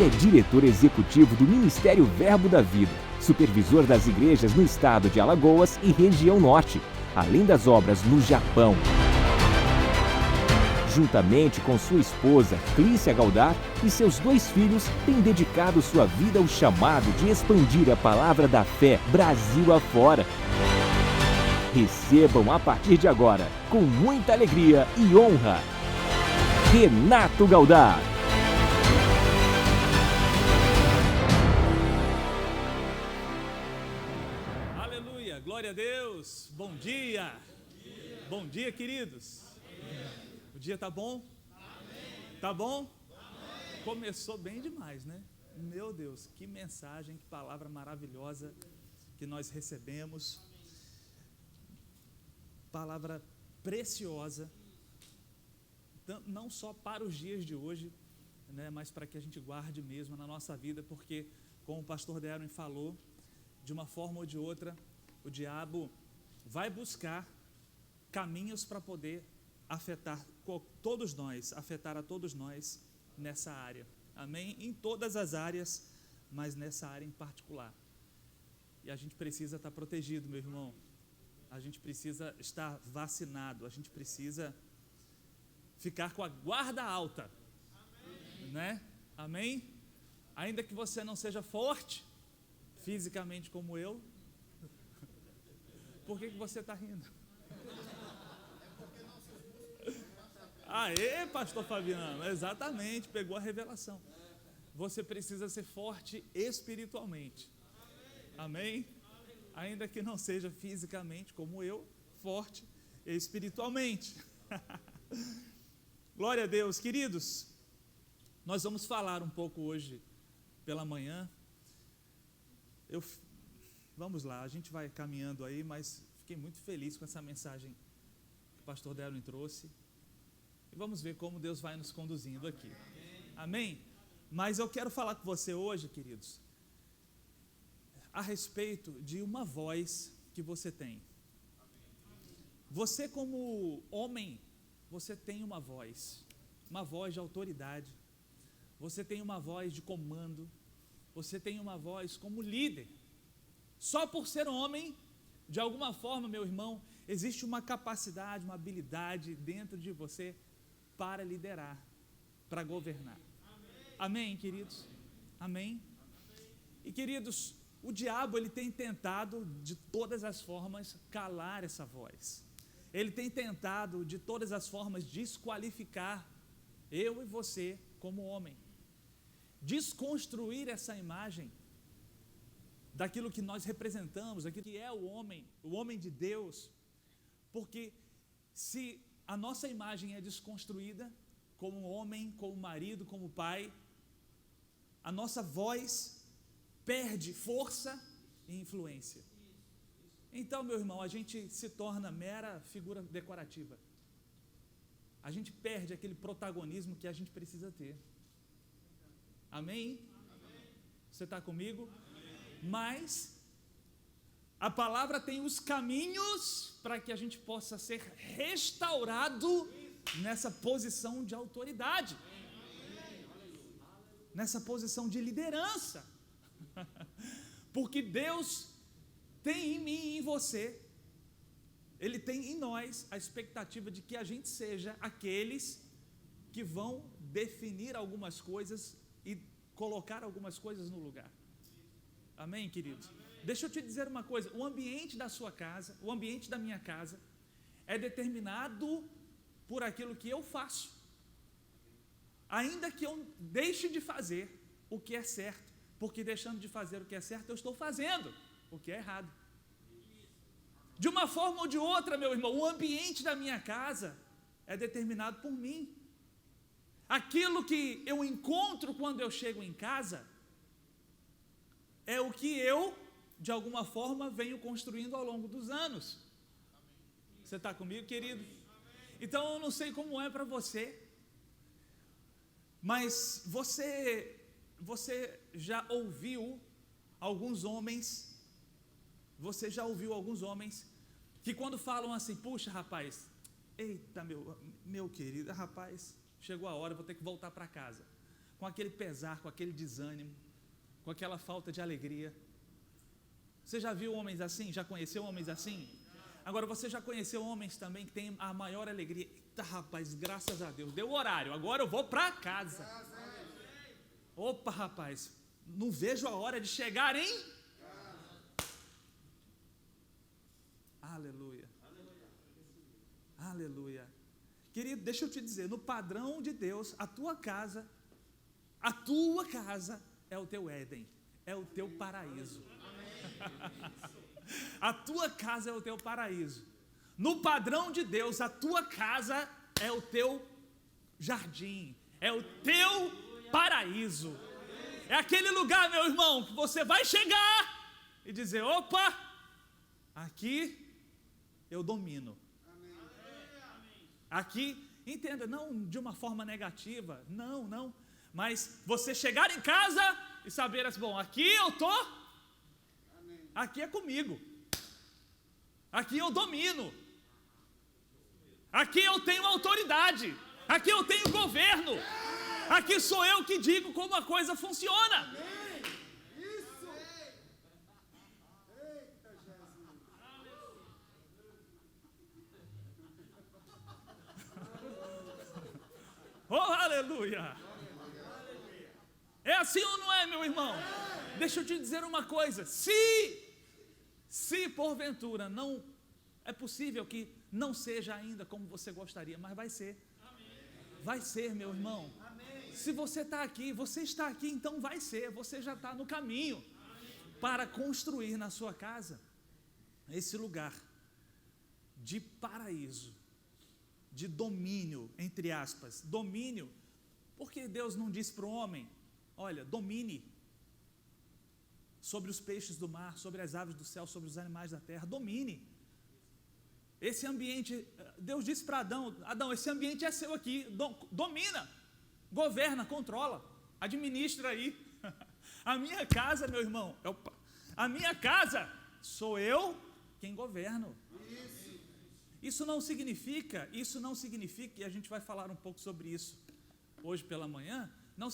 Ele é diretor executivo do Ministério Verbo da Vida, supervisor das igrejas no estado de Alagoas e região norte, além das obras no Japão. Juntamente com sua esposa, Clícia Galdar, e seus 2 filhos, tem dedicado sua vida ao chamado de expandir a palavra da fé Brasil afora. Recebam a partir de agora, com muita alegria e honra, Renato Galdar. Aleluia, glória a Deus, bom dia. Bom dia, queridos. O dia tá bom? Amém. Tá bom? Amém. Começou bem demais, né? Meu Deus, que mensagem, que palavra maravilhosa que nós recebemos. Palavra preciosa, não só para os dias de hoje, né, mas para que a gente guarde mesmo na nossa vida, porque, como o pastor Darwin falou, de uma forma ou de outra, o diabo vai buscar caminhos para poder afetar a todos nós nessa área, amém? Em todas as áreas, mas nessa área em particular. E a gente precisa estar protegido, meu irmão. A gente precisa estar vacinado, a gente precisa ficar com a guarda alta, amém. Né? Amém? Ainda que você não seja forte, fisicamente como eu, por que você está rindo? Aê, pastor Fabiano, exatamente, pegou a revelação. Você precisa ser forte espiritualmente, amém? Ainda que não seja fisicamente como eu, forte espiritualmente. Glória a Deus, queridos. Nós vamos falar um pouco hoje pela manhã. Vamos lá, a gente vai caminhando aí, mas fiquei muito feliz com essa mensagem que o pastor Darwin trouxe. E vamos ver como Deus vai nos conduzindo aqui. Amém? Mas eu quero falar com você hoje, queridos, a respeito de uma voz que você tem. Você, como homem, você tem uma voz de autoridade, você tem uma voz de comando, você tem uma voz como líder. Só por ser homem, de alguma forma, meu irmão, existe uma capacidade, uma habilidade dentro de você para liderar, para governar. Amém, queridos? Amém? E, queridos, o diabo, ele tem tentado de todas as formas calar essa voz. Ele tem tentado de todas as formas desqualificar eu e você como homem. Desconstruir essa imagem daquilo que nós representamos, daquilo que é o homem de Deus. Porque se a nossa imagem é desconstruída como homem, como marido, como pai, a nossa voz perde força e influência. Então, meu irmão, a gente se torna mera figura decorativa. A gente perde aquele protagonismo que a gente precisa ter. Amém? Você está comigo? Amém. Mas a palavra tem os caminhos para que a gente possa ser restaurado nessa posição de autoridade, nessa posição de liderança. Porque Deus tem em mim e em você, Ele tem em nós a expectativa de que a gente seja aqueles que vão definir algumas coisas e colocar algumas coisas no lugar. Amém, queridos? Deixa eu te dizer uma coisa, o ambiente da sua casa, o ambiente da minha casa, é determinado por aquilo que eu faço. Ainda que eu deixe de fazer o que é certo, porque deixando de fazer o que é certo, eu estou fazendo o que é errado. De uma forma ou de outra, meu irmão, o ambiente da minha casa é determinado por mim. Aquilo que eu encontro quando eu chego em casa é o que eu, de alguma forma, venho construindo ao longo dos anos. Você está comigo, querido? Então, eu não sei como é para você, mas você já ouviu alguns homens que quando falam assim, puxa rapaz, eita meu querido, rapaz, chegou a hora, vou ter que voltar para casa. com aquele pesar, com aquele desânimo, com aquela falta de alegria. Você já viu homens assim? Já conheceu homens assim? Agora, você já conheceu homens também que têm a maior alegria? Eita, rapaz, graças a Deus, deu o horário, agora eu vou para casa. Opa, rapaz, não vejo a hora de chegar em... Aleluia. Aleluia. Querido, deixa eu te dizer, no padrão de Deus, a tua casa é o teu Éden, é o teu paraíso. A tua casa é o teu paraíso. No padrão de Deus, a tua casa é o teu jardim, é o teu paraíso. É aquele lugar, meu irmão, que você vai chegar e dizer: opa, aqui eu domino. Aqui, entenda, não de uma forma negativa, não, mas você chegar em casa e saber assim: bom, aqui eu estou, aqui é comigo, aqui eu domino, aqui eu tenho autoridade, aqui eu tenho governo, aqui sou eu que digo como a coisa funciona. Oh, aleluia! É assim ou não é, meu irmão? Deixa eu te dizer uma coisa: se porventura não é possível que não seja ainda como você gostaria, mas vai ser. Vai ser, meu irmão. Se você está aqui, então vai ser. Você já está no caminho para construir na sua casa esse lugar de paraíso, de domínio, entre aspas, domínio, porque Deus não disse para o homem: olha, domine sobre os peixes do mar, sobre as aves do céu, sobre os animais da terra, domine. Esse ambiente, Deus disse para Adão, esse ambiente é seu aqui, domina, governa, controla, administra aí. A minha casa, meu irmão, a minha casa sou eu quem governo. Isso não significa, e a gente vai falar um pouco sobre isso hoje pela manhã, não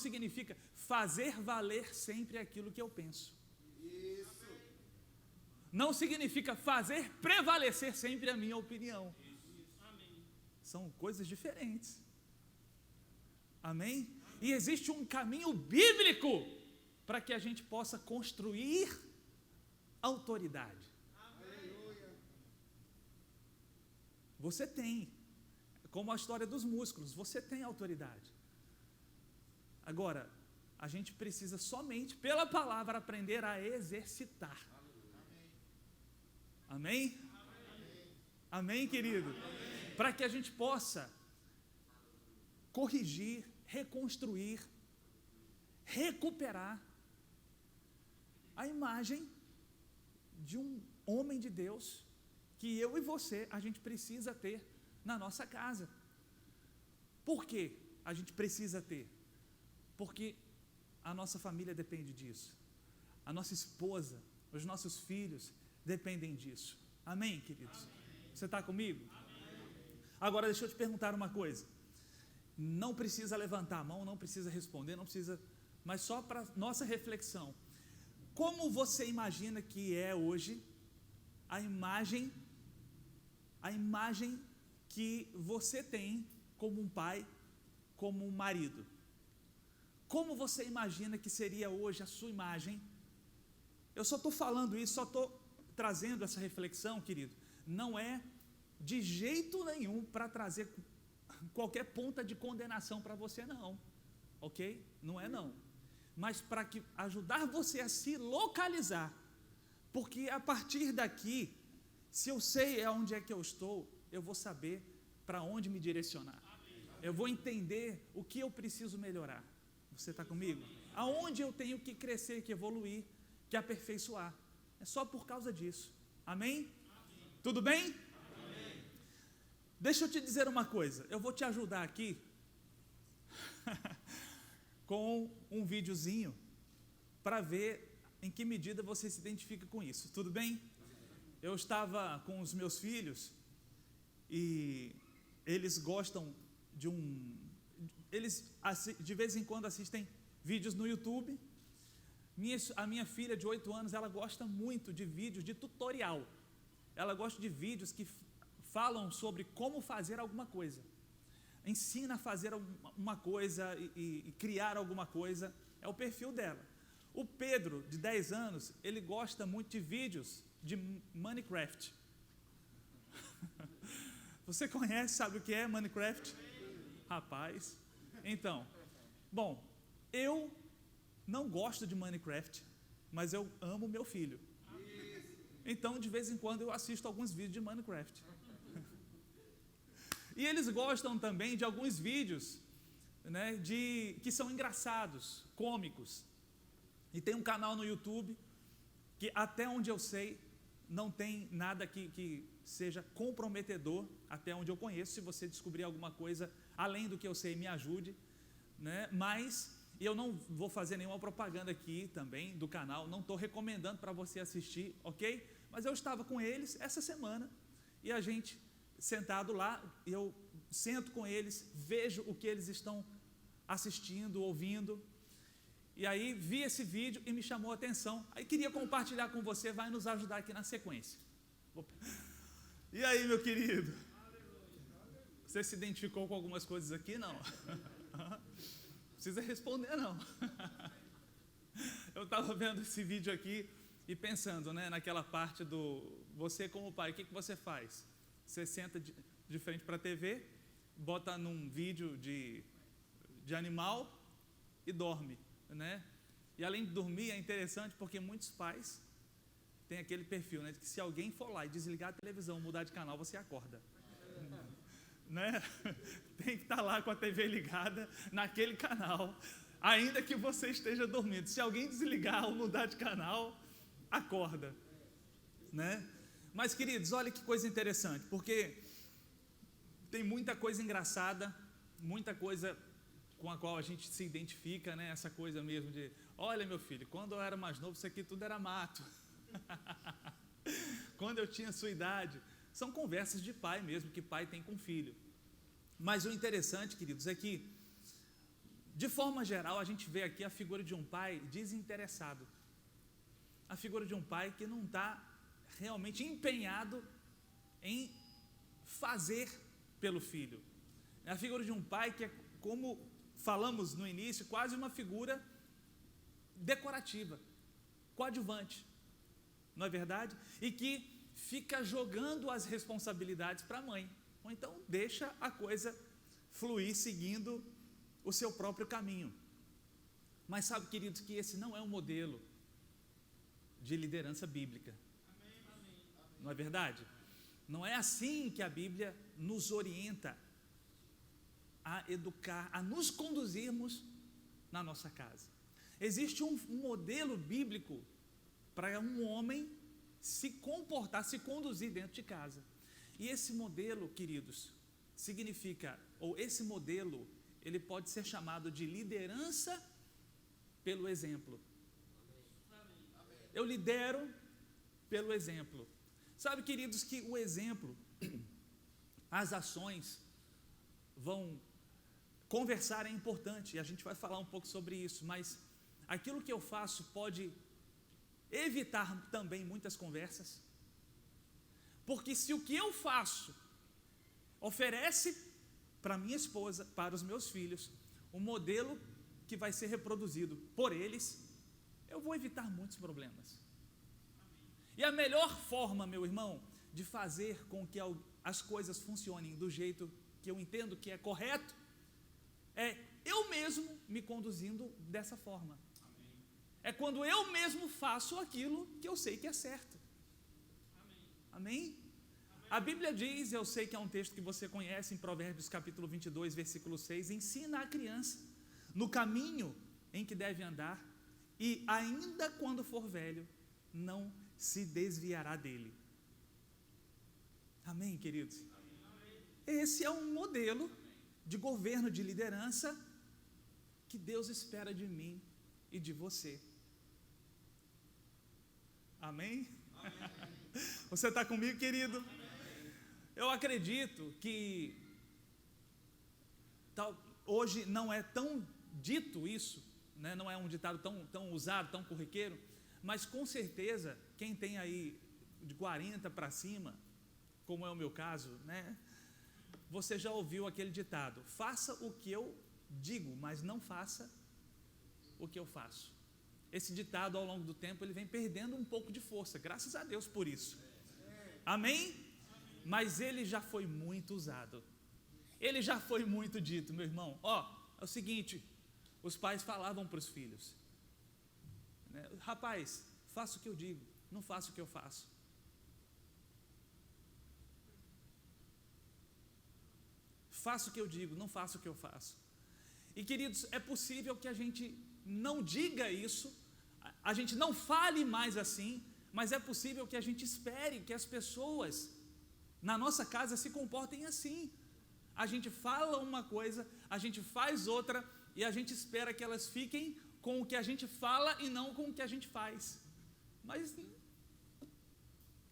significa fazer valer sempre aquilo que eu penso. Não significa fazer prevalecer sempre a minha opinião. São coisas diferentes. Amém? E existe um caminho bíblico para que a gente possa construir autoridade. Você tem, como a história dos músculos, você tem autoridade. Agora, a gente precisa somente, pela palavra, aprender a exercitar. Amém? Amém, querido? Para que a gente possa corrigir, reconstruir, recuperar a imagem de um homem de Deus que eu e você, a gente precisa ter na nossa casa. Por quê a gente precisa ter? Porque a nossa família depende disso. A nossa esposa, os nossos filhos dependem disso. Amém, queridos? Amém. Você está comigo? Amém. Agora deixa eu te perguntar uma coisa. Não precisa levantar a mão, não precisa responder, não precisa, mas só para nossa reflexão. Como você imagina que é hoje a imagem que você tem como um pai, como um marido? Como você imagina que seria hoje a sua imagem? Eu só estou falando isso, só estou trazendo essa reflexão, querido. Não é de jeito nenhum para trazer qualquer ponta de condenação para você, não. Ok? Não é não. Mas para que ajudar você a se localizar. Porque a partir daqui, se eu sei aonde é que eu estou, eu vou saber para onde me direcionar. Eu vou entender o que eu preciso melhorar. Você está comigo? Aonde eu tenho que crescer, que evoluir, que aperfeiçoar. É só por causa disso. Amém? Tudo bem? Amém. Deixa eu te dizer uma coisa. Eu vou te ajudar aqui com um videozinho para ver em que medida você se identifica com isso. Tudo bem? Eu estava com os meus filhos e eles gostam eles de vez em quando assistem vídeos no YouTube. A minha filha de 8 anos, ela gosta muito de vídeos de tutorial. Ela gosta de vídeos que falam sobre como fazer alguma coisa. Ensina a fazer uma coisa e criar alguma coisa. É o perfil dela. O Pedro, de 10 anos, ele gosta muito de vídeos de Minecraft. Você conhece, sabe o que é Minecraft? Rapaz. Então, bom, eu não gosto de Minecraft, mas eu amo meu filho. Então, de vez em quando, eu assisto alguns vídeos de Minecraft. E eles gostam também de alguns vídeos, né, que são engraçados, cômicos. E tem um canal no YouTube que, até onde eu sei, não tem nada que seja comprometedor, até onde eu conheço. Se você descobrir alguma coisa além do que eu sei, me ajude, né? Mas eu não vou fazer nenhuma propaganda aqui também do canal, não estou recomendando para você assistir, ok? Mas eu estava com eles essa semana e a gente, sentado lá, eu sento com eles, vejo o que eles estão assistindo, ouvindo. E aí vi esse vídeo e me chamou a atenção. Aí queria compartilhar com você, vai nos ajudar aqui na sequência. E aí, meu querido? Você se identificou com algumas coisas aqui? Não. Não precisa responder, não. Eu estava vendo esse vídeo aqui e pensando, né, naquela parte do você como pai, o que você faz? Você senta de frente para a TV, bota num vídeo de animal e dorme. Né? E além de dormir, é interessante porque muitos pais têm aquele perfil, né, de que se alguém for lá e desligar a televisão, mudar de canal, você acorda. Né? Tem que estar lá com a TV ligada naquele canal, ainda que você esteja dormindo. Se alguém desligar ou mudar de canal, acorda. Né? Mas, queridos, olha que coisa interessante, porque tem muita coisa engraçada, muita coisa com a qual a gente se identifica, né? Essa coisa mesmo de, olha, meu filho, quando eu era mais novo, isso aqui tudo era mato. Quando eu tinha sua idade. São conversas de pai mesmo, que pai tem com filho. Mas o interessante, queridos, é que, de forma geral, a gente vê aqui a figura de um pai desinteressado. A figura de um pai que não está realmente empenhado em fazer pelo filho. É a figura de um pai que é, como falamos no início, quase uma figura decorativa, coadjuvante, não é verdade? E que fica jogando as responsabilidades para a mãe, ou então deixa a coisa fluir seguindo o seu próprio caminho. Mas sabe, queridos, que esse não é um modelo de liderança bíblica, não é verdade? Não é assim que a Bíblia nos orienta a educar, a nos conduzirmos na nossa casa. Existe um modelo bíblico para um homem se comportar, se conduzir dentro de casa. E esse modelo, queridos, significa, ou esse modelo, ele pode ser chamado de liderança pelo exemplo. Eu lidero pelo exemplo. Sabe, queridos, que o exemplo, as ações vão conversar é importante, e a gente vai falar um pouco sobre isso, mas aquilo que eu faço pode evitar também muitas conversas, porque se o que eu faço oferece para minha esposa, para os meus filhos, um modelo que vai ser reproduzido por eles, eu vou evitar muitos problemas. E a melhor forma, meu irmão, de fazer com que as coisas funcionem do jeito que eu entendo que é correto, é eu mesmo me conduzindo dessa forma. Amém. É quando eu mesmo faço aquilo que eu sei que é certo. Amém? Amém? A Bíblia diz, eu sei que é um texto que você conhece, em Provérbios capítulo 22, versículo 6, ensina a criança no caminho em que deve andar, e ainda quando for velho, não se desviará dele. Amém, queridos? Amém. Esse é um modelo de governo, de liderança, que Deus espera de mim e de você. Amém? Amém. Você está comigo, querido? Amém. Eu acredito que hoje não é tão dito isso, né? Não é um ditado tão usado, tão corriqueiro, mas com certeza, quem tem aí de 40 para cima, como é o meu caso, né? Você já ouviu aquele ditado: faça o que eu digo, mas não faça o que eu faço. Esse ditado, ao longo do tempo, ele vem perdendo um pouco de força, graças a Deus por isso. Amém? Mas ele já foi muito usado. Ele já foi muito dito, meu irmão. É o seguinte, os pais falavam para os filhos, né? Rapaz, faça o que eu digo, não faça o que eu faço. Faça o que eu digo, não faça o que eu faço. E queridos, é possível que a gente não diga isso, a gente não fale mais assim, mas é possível que a gente espere que as pessoas na nossa casa se comportem assim. A gente fala uma coisa, a gente faz outra, e a gente espera que elas fiquem com o que a gente fala e não com o que a gente faz. Mas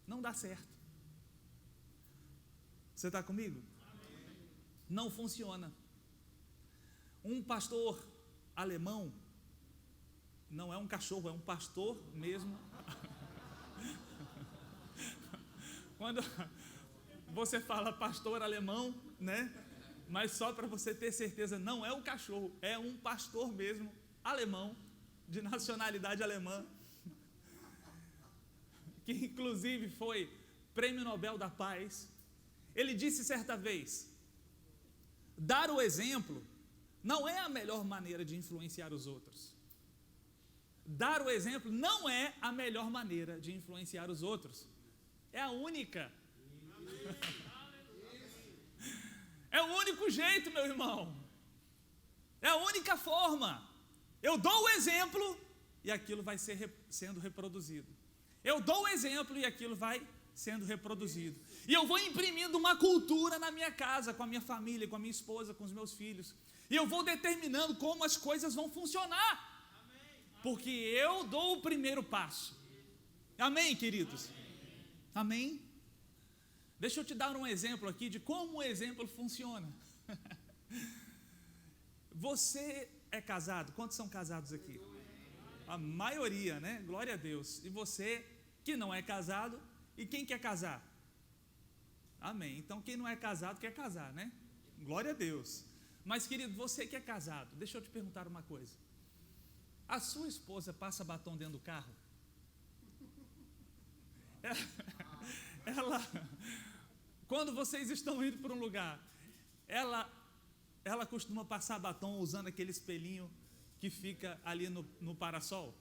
não dá certo. Você está comigo? Não funciona. Um pastor alemão, não é um cachorro, é um pastor mesmo. Quando você fala pastor alemão, né? Mas só para você ter certeza, não é um cachorro, é um pastor mesmo, alemão, de nacionalidade alemã, que inclusive foi Prêmio Nobel da Paz. Ele disse certa vez: dar o exemplo não é a melhor maneira de influenciar os outros. Dar o exemplo não é a melhor maneira de influenciar os outros. É a única. É o único jeito, meu irmão. É a única forma. Eu dou o exemplo e aquilo vai sendo reproduzido. Eu dou o exemplo e aquilo vai sendo reproduzido. E eu vou imprimindo uma cultura na minha casa, com a minha família, com a minha esposa, com os meus filhos. E eu vou determinando como as coisas vão funcionar. Porque eu dou o primeiro passo. Amém, queridos? Amém? Deixa eu te dar um exemplo aqui de como o exemplo funciona. Você é casado? Quantos são casados aqui? A maioria, né? Glória a Deus. E você que não é casado, e quem quer casar? Amém. Então quem não é casado quer casar, né? Glória a Deus. Mas querido, você que é casado, deixa eu te perguntar uma coisa. A sua esposa passa batom dentro do carro? Ela, quando vocês estão indo para um lugar, ela costuma passar batom usando aquele espelhinho que fica ali no parasol?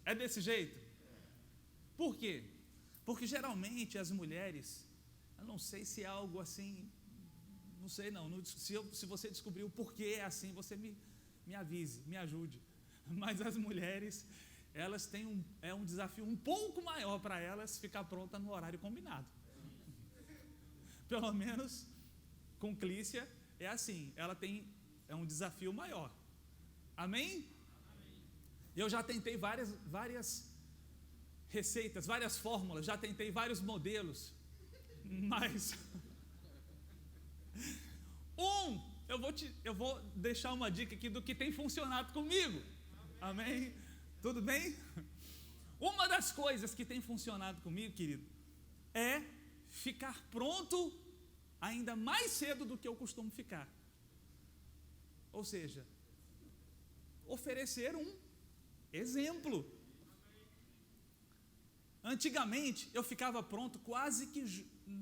É desse jeito? Por quê? Porque geralmente as mulheres, eu não sei se é algo assim, não sei não, se você descobrir o porquê é assim, você me avise, me ajude. Mas as mulheres, elas têm um desafio um pouco maior para elas ficar pronta no horário combinado. Pelo menos com Clícia é assim, é um desafio maior. Amém? Eu já tentei várias receitas, várias fórmulas, já tentei vários modelos, mas eu vou deixar uma dica aqui do que tem funcionado comigo. Amém? Tudo bem? Uma das coisas que tem funcionado comigo, querido, é ficar pronto ainda mais cedo do que eu costumo ficar. Ou seja, oferecer um exemplo. Antigamente, eu ficava pronto quase que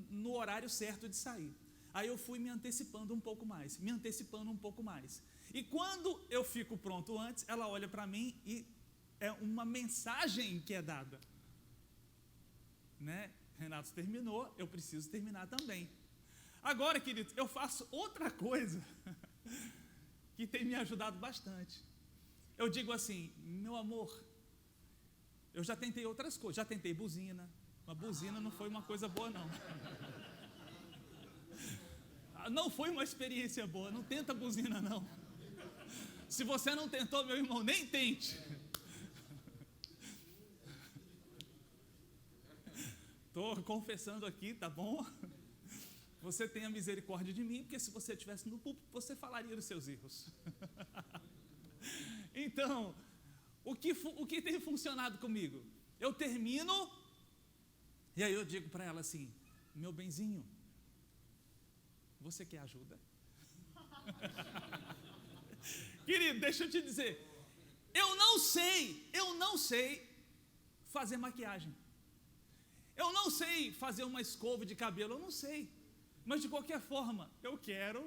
no horário certo de sair. Aí eu fui me antecipando um pouco mais. E quando eu fico pronto antes, ela olha para mim e é uma mensagem que é dada. Né? Renato terminou, eu preciso terminar também. Agora, querido, eu faço outra coisa que tem me ajudado bastante. Eu digo assim: meu amor, eu já tentei outras coisas, já tentei buzina. Uma buzina não foi uma coisa boa, não. Não foi uma experiência boa, não tenta buzina, não. Se você não tentou, meu irmão, nem tente. Estou confessando aqui, tá bom? você tenha misericórdia de mim, porque se você estivesse no púlpito, você falaria dos seus erros. Então, o que tem funcionado comigo? Eu termino, e aí eu digo para ela assim: meu benzinho, você quer ajuda? Querido, deixa eu te dizer, eu não sei fazer maquiagem. Eu não sei fazer uma escova de cabelo, eu não sei. Mas de qualquer forma, eu quero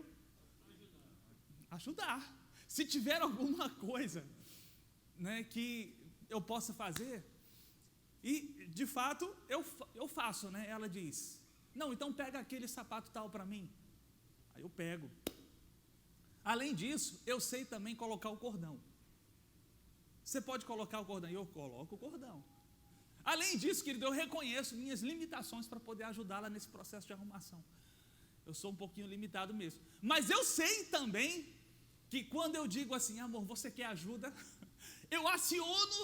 ajudar. Se tiver alguma coisa, né, que eu possa fazer, e de fato eu faço, né? Ela diz: não, então pega aquele sapato tal para mim. Aí eu pego. Além disso, eu sei também colocar o cordão. Você pode colocar o cordão? Eu coloco o cordão. Além disso, querido, eu reconheço minhas limitações para poder ajudá-la nesse processo de arrumação. Eu sou um pouquinho limitado mesmo. Mas eu sei também que quando eu digo assim: amor, você quer ajuda? Eu aciono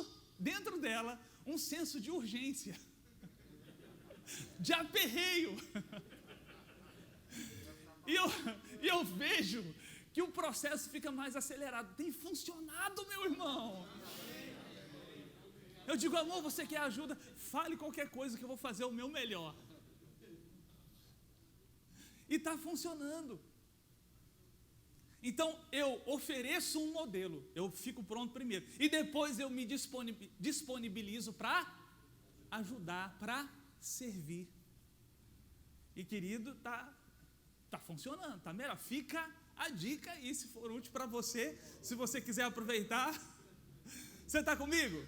dentro dela um senso de urgência, de aperreio. E eu vejo que o processo fica mais acelerado. Tem funcionado, meu irmão. Eu digo: amor, você quer ajuda? Fale qualquer coisa que eu vou fazer o meu melhor. E está funcionando. Então eu ofereço um modelo, eu fico pronto primeiro, e depois eu me disponibilizo para ajudar, para servir. E querido, tá funcionando, tá melhor. Fica a dica aí, se for útil para você, se você quiser aproveitar. Você está comigo?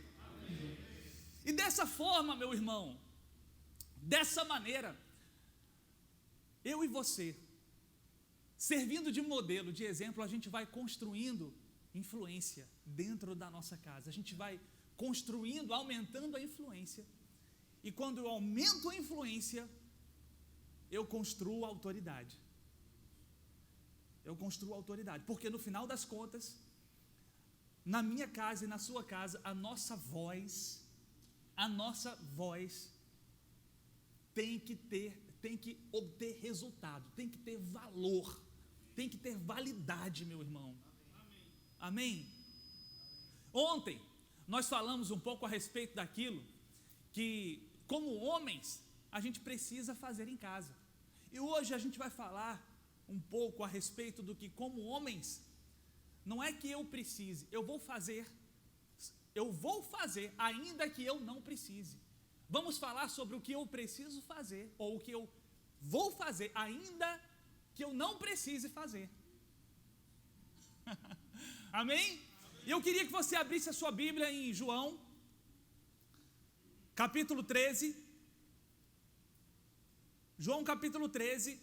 E dessa forma, meu irmão, dessa maneira, eu e você, servindo de modelo, de exemplo, a gente vai construindo influência dentro da nossa casa. A gente vai construindo, aumentando a influência. E quando eu aumento a influência, eu construo autoridade. Eu construo autoridade. Porque no final das contas, na minha casa e na sua casa, a nossa voz tem que obter resultado, tem que ter valor, tem que ter validade, meu irmão. Amém? Ontem nós falamos um pouco a respeito daquilo que, como homens, a gente precisa fazer em casa. E hoje a gente vai falar um pouco a respeito do que, como homens, não é que eu precise, eu vou fazer ainda que eu não precise. Vamos falar sobre o que eu preciso fazer, ou o que eu vou fazer ainda que eu não precise fazer. Amém? E eu queria que você abrisse a sua Bíblia em João, capítulo 13. João capítulo 13.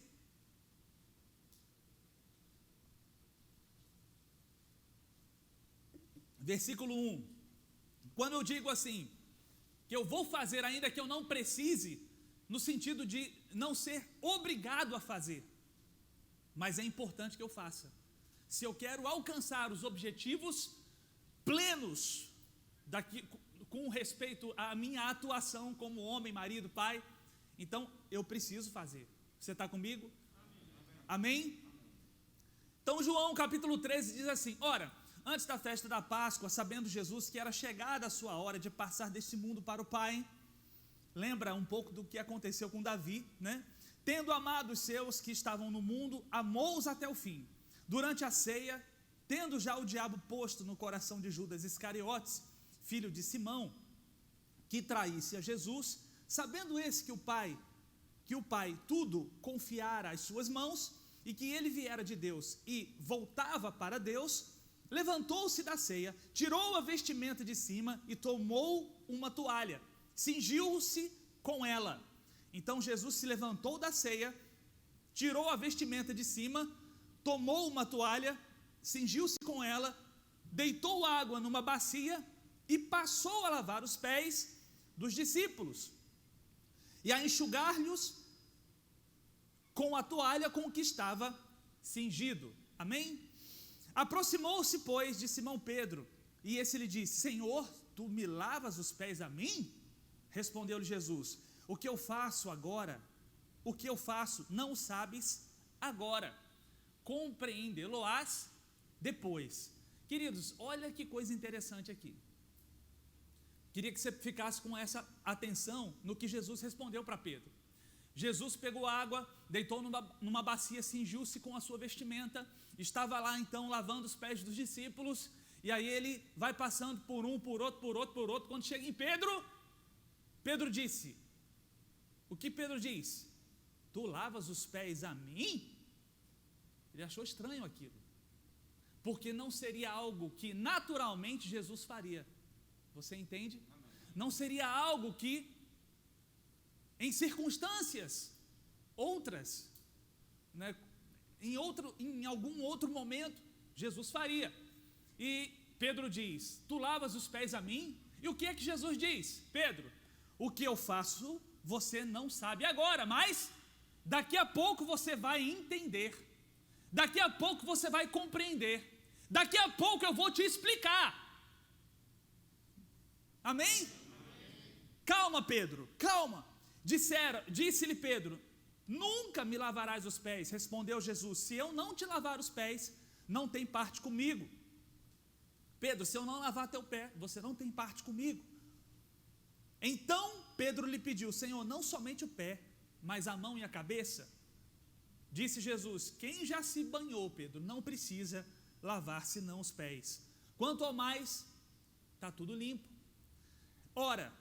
Versículo 1. Quando eu digo assim, que eu vou fazer ainda que eu não precise, no sentido de não ser obrigado a fazer, mas é importante que eu faça. Se eu quero alcançar os objetivos plenos com respeito à minha atuação como homem, marido, pai, então eu preciso fazer. Você está comigo? Amém? Então João capítulo 13 diz assim: ora, antes da festa da Páscoa, sabendo Jesus que era chegada a sua hora de passar deste mundo para o Pai, lembra um pouco do que aconteceu com Davi, né? Tendo amado os seus que estavam no mundo, amou-os até o fim. Durante a ceia, tendo já o diabo posto no coração de Judas Iscariotes, filho de Simão, que traísse a Jesus, sabendo esse que o Pai tudo confiara às suas mãos, e que ele viera de Deus e voltava para Deus, levantou-se da ceia, tirou a vestimenta de cima e tomou uma toalha, cingiu-se com ela. Então Jesus se levantou da ceia, tirou a vestimenta de cima, tomou uma toalha, cingiu-se com ela, deitou água numa bacia e passou a lavar os pés dos discípulos e a enxugar-lhes com a toalha com que estava cingido. Amém? Aproximou-se, pois, de Simão Pedro, e esse lhe disse: Senhor, tu me lavas os pés a mim? Respondeu-lhe Jesus: o que eu faço agora, o que eu faço não o sabes agora, compreendê-lo-ás depois. Queridos, olha que coisa interessante aqui. Queria que você ficasse com essa atenção no que Jesus respondeu para Pedro. Jesus pegou água, deitou numa bacia, cingiu-se com a sua vestimenta, estava lá então lavando os pés dos discípulos, e aí ele vai passando por um, por outro, quando chega em Pedro, Pedro disse, o que Pedro diz? Tu lavas os pés a mim? Ele achou estranho aquilo, porque não seria algo que naturalmente Jesus faria, você entende? Não seria algo que em circunstâncias outras, né, em algum outro momento, Jesus faria. E Pedro diz, tu lavas os pés a mim? E o que é que Jesus diz? Pedro, o que eu faço você não sabe agora, mas daqui a pouco você vai entender, daqui a pouco você vai compreender, daqui a pouco eu vou te explicar. Amém? Calma, Pedro, calma. Disse-lhe Pedro, nunca me lavarás os pés. Respondeu Jesus, se eu não te lavar os pés, não tem parte comigo. Pedro, se eu não lavar teu pé, você não tem parte comigo. Então Pedro lhe pediu, Senhor, não somente o pé, mas a mão e a cabeça. Disse Jesus, quem já se banhou, Pedro, não precisa lavar senão os pés. Quanto ao mais, está tudo limpo. Ora,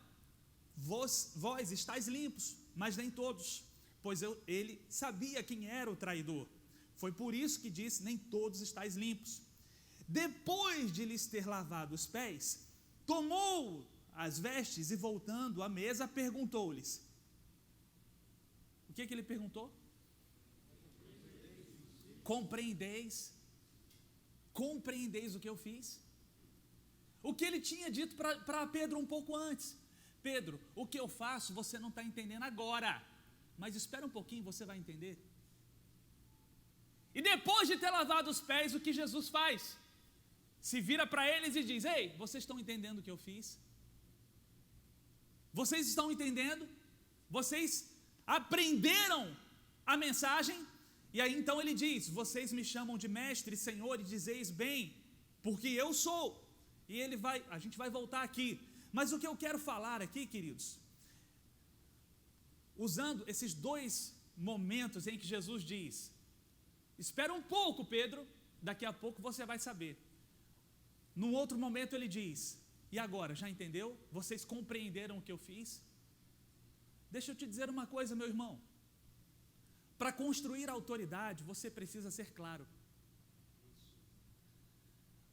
vós estáis limpos, mas nem todos, pois ele sabia quem era o traidor. Foi por isso que disse, nem todos estáis limpos. Depois de lhes ter lavado os pés, tomou as vestes e voltando à mesa, perguntou-lhes. O que ele perguntou? Compreendeis o que eu fiz? O que ele tinha dito para Pedro um pouco antes. Pedro, o que eu faço você não está entendendo agora, mas espera um pouquinho, você vai entender. E depois de ter lavado os pés, o que Jesus faz? Se vira para eles e diz, ei, vocês estão entendendo o que eu fiz? Vocês estão entendendo? Vocês aprenderam a mensagem? E aí então ele diz, vocês me chamam de mestre, Senhor, e dizeis bem, porque eu sou. E a gente vai voltar aqui. Mas o que eu quero falar aqui, queridos, usando esses dois momentos em que Jesus diz, espera um pouco, Pedro, daqui a pouco você vai saber. Num outro momento ele diz, e agora, já entendeu? Vocês compreenderam o que eu fiz? Deixa eu te dizer uma coisa, meu irmão. Para construir autoridade, você precisa ser claro.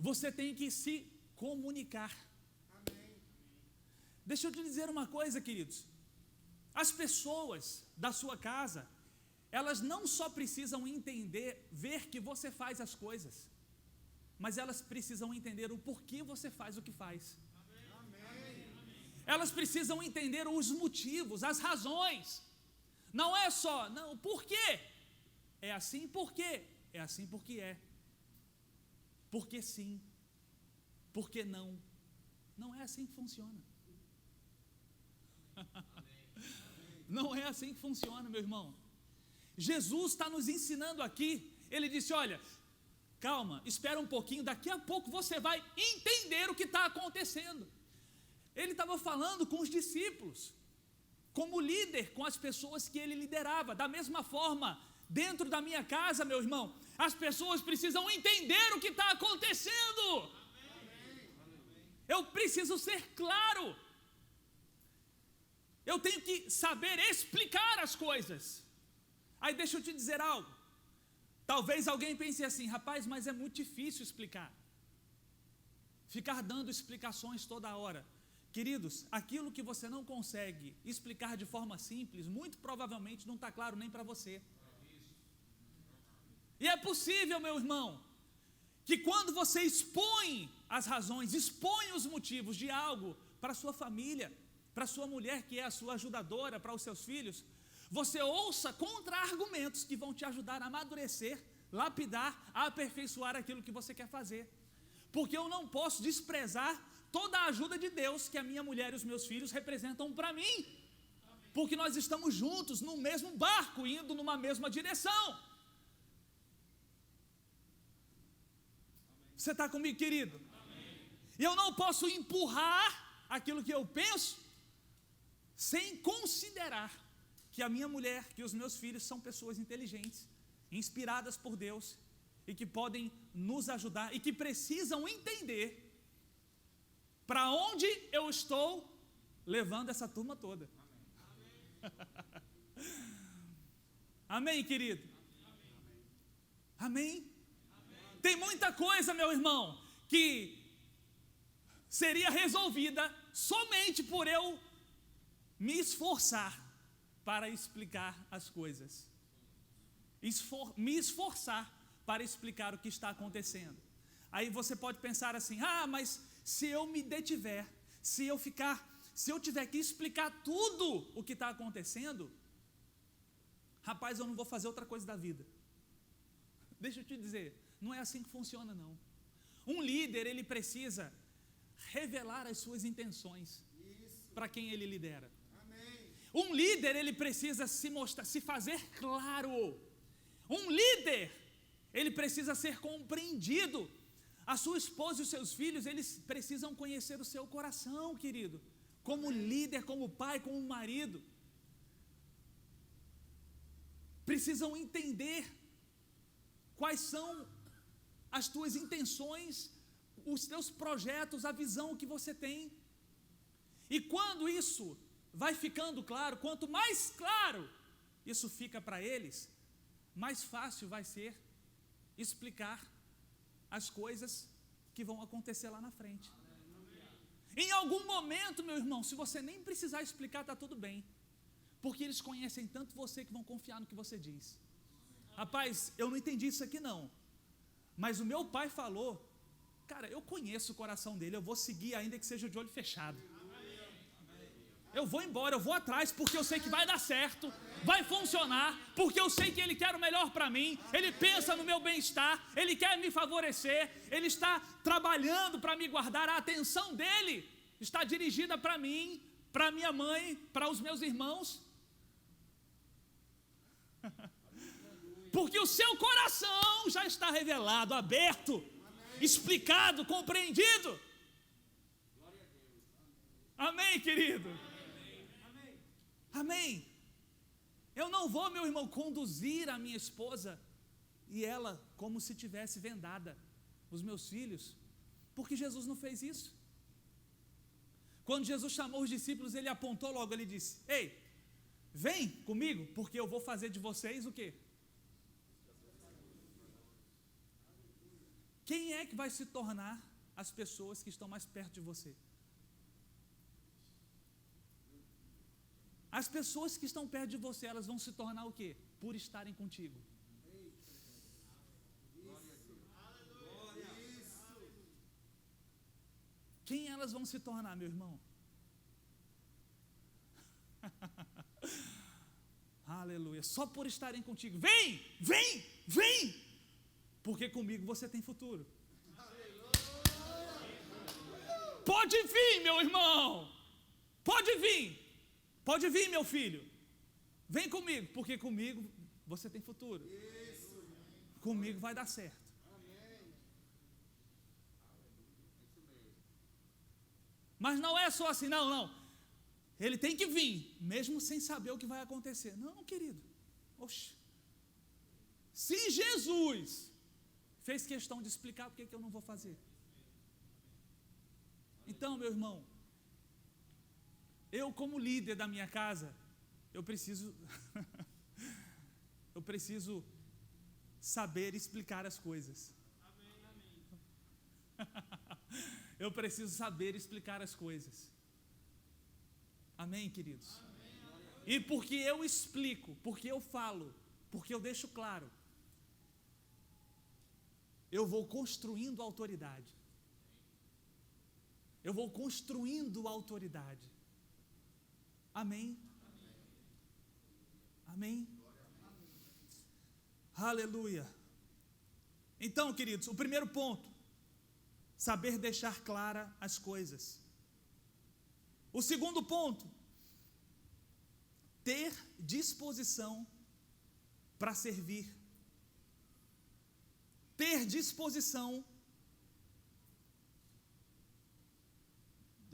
Você tem que se comunicar. Deixa eu te dizer uma coisa, queridos. As pessoas da sua casa, elas não só precisam entender, ver que você faz as coisas, mas elas precisam entender o porquê você faz o que faz. Elas precisam entender os motivos, as razões. Não é só, não, por quê? É assim por quê? É assim porque é. Porque sim. Porque não. Não é assim que funciona. Não é assim que funciona, meu irmão. Jesus está nos ensinando aqui. Ele disse, olha, calma, espera um pouquinho, daqui a pouco você vai entender o que está acontecendo. Ele estava falando com os discípulos, como líder, com as pessoas que ele liderava. Da mesma forma, dentro da minha casa, meu irmão, as pessoas precisam entender o que está acontecendo. Eu preciso ser claro. Eu tenho que saber explicar as coisas. Aí deixa eu te dizer algo. Talvez alguém pense assim, rapaz, mas é muito difícil explicar. Ficar dando explicações toda hora. Queridos, aquilo que você não consegue explicar de forma simples, muito provavelmente não está claro nem para você. E é possível, meu irmão, que quando você expõe as razões, expõe os motivos de algo para sua família, para sua mulher que é a sua ajudadora, para os seus filhos, você ouça contra-argumentos que vão te ajudar a amadurecer, lapidar, a aperfeiçoar aquilo que você quer fazer. Porque eu não posso desprezar toda a ajuda de Deus que a minha mulher e os meus filhos representam para mim. Porque nós estamos juntos no mesmo barco, indo numa mesma direção. Você está comigo, querido? E eu não posso empurrar aquilo que eu penso sem considerar que a minha mulher, que os meus filhos são pessoas inteligentes, inspiradas por Deus e que podem nos ajudar e que precisam entender para onde eu estou levando essa turma toda. Amém, querido? Amém? Tem muita coisa, meu irmão, que seria resolvida somente por eu me esforçar para explicar as coisas. Me esforçar para explicar o que está acontecendo. Aí você pode pensar assim: mas se eu me detiver, se eu tiver que explicar tudo o que está acontecendo, rapaz, eu não vou fazer outra coisa da vida. Deixa eu te dizer, não é assim que funciona, não. Um líder, ele precisa revelar as suas intenções para quem ele lidera. Um líder, ele precisa se mostrar, se fazer claro. Um líder, ele precisa ser compreendido. A sua esposa e os seus filhos, eles precisam conhecer o seu coração, querido. Como líder, como pai, como marido. Precisam entender quais são as tuas intenções, os teus projetos, a visão que você tem. E quando isso vai ficando claro, quanto mais claro isso fica para eles, mais fácil vai ser explicar as coisas que vão acontecer lá na frente. Em algum momento, meu irmão, se você nem precisar explicar, está tudo bem, porque eles conhecem tanto você que vão confiar no que você diz. Rapaz, eu não entendi isso aqui não, mas o meu pai falou, cara, eu conheço o coração dele, eu vou seguir ainda que seja de olho fechado. Eu vou embora, eu vou atrás, porque eu sei que vai dar certo, vai funcionar, porque eu sei que Ele quer o melhor para mim, Ele pensa no meu bem-estar, Ele quer me favorecer, Ele está trabalhando para me guardar, a atenção dEle está dirigida para mim, para minha mãe, para os meus irmãos, porque o seu coração já está revelado, aberto, explicado, compreendido. Amém, querido? Amém. Eu não vou, meu irmão, conduzir a minha esposa e ela como se tivesse vendada, os meus filhos, porque Jesus não fez isso. Quando Jesus chamou os discípulos, ele apontou logo, ele disse: ei, vem comigo, porque eu vou fazer de vocês o quê? Quem é que vai se tornar as pessoas que estão mais perto de você? As pessoas que estão perto de você, elas vão se tornar o quê? Por estarem contigo. Quem elas vão se tornar, meu irmão? Aleluia. Só por estarem contigo. Vem, vem, vem. Porque comigo você tem futuro. Pode vir, meu irmão. Pode vir. Pode vir, meu filho. Vem comigo, porque comigo você tem futuro. Comigo vai dar certo. Mas não é só assim, não. Ele tem que vir, mesmo sem saber o que vai acontecer. Não, querido. Oxe. Se Jesus fez questão de explicar, por que eu não vou fazer? Então, meu irmão, eu como líder da minha casa, eu preciso saber explicar as coisas. Eu preciso saber explicar as coisas. Amém, queridos? E porque eu explico, porque eu falo, porque eu deixo claro, eu vou construindo autoridade. Eu vou construindo autoridade. Amém? Amém? Aleluia. Então, queridos, o primeiro ponto, saber deixar clara as coisas. O segundo ponto, disposição para servir. Ter disposição.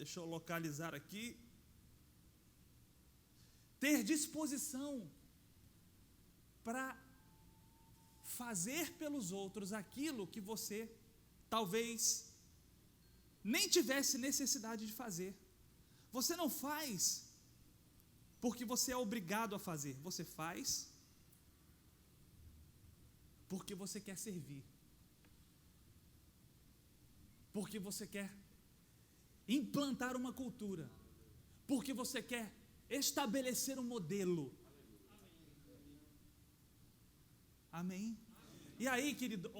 Deixa eu localizar aqui. Ter disposição para fazer pelos outros aquilo que você talvez nem tivesse necessidade de fazer. Você não faz porque você é obrigado a fazer, você faz porque você quer servir, porque você quer implantar uma cultura, porque você quer estabelecer um modelo. Amém? E aí, querido,